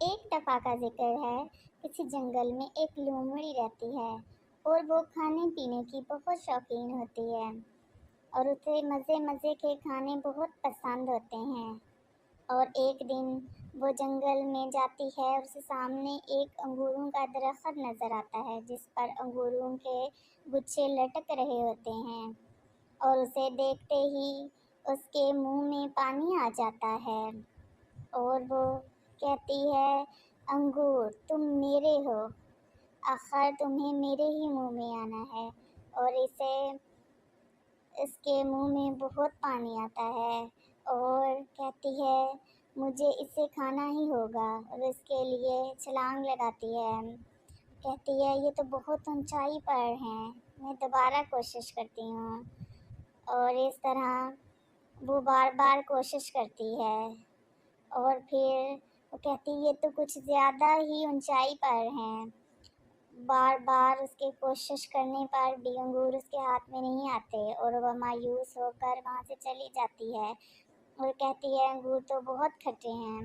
ایک دفعہ کا ذکر ہے، کسی جنگل میں ایک لومڑی رہتی ہے اور وہ کھانے پینے کی بہت شوقین ہوتی ہے اور اسے مزے مزے کے کھانے بہت پسند ہوتے ہیں۔ اور ایک دن وہ جنگل میں جاتی ہے اور اسے سامنے ایک انگوروں کا درخت نظر آتا ہے جس پر انگوروں کے گچھے لٹک رہے ہوتے ہیں، اور اسے دیکھتے ہی اس کے منہ میں پانی آ جاتا ہے اور وہ کہتی ہے، انگور تم میرے ہو، آخر تمہیں میرے ہی منہ میں آنا ہے۔ اور اس کے منہ میں بہت پانی آتا ہے اور کہتی ہے، مجھے اسے کھانا ہی ہوگا، اور اس کے لیے چھلانگ لگاتی ہے۔ کہتی ہے، یہ تو بہت اونچائی پر ہیں، میں دوبارہ کوشش کرتی ہوں۔ اور اس طرح وہ بار بار کوشش کرتی ہے اور پھر وہ کہتی ہے، یہ تو کچھ زیادہ ہی اونچائی پر ہیں۔ بار بار اس کے کوشش کرنے پر بھی انگور اس کے ہاتھ میں نہیں آتے اور وہ مایوس ہو کر وہاں سے چلی جاتی ہے اور کہتی ہے، انگور تو بہت کھٹے ہیں۔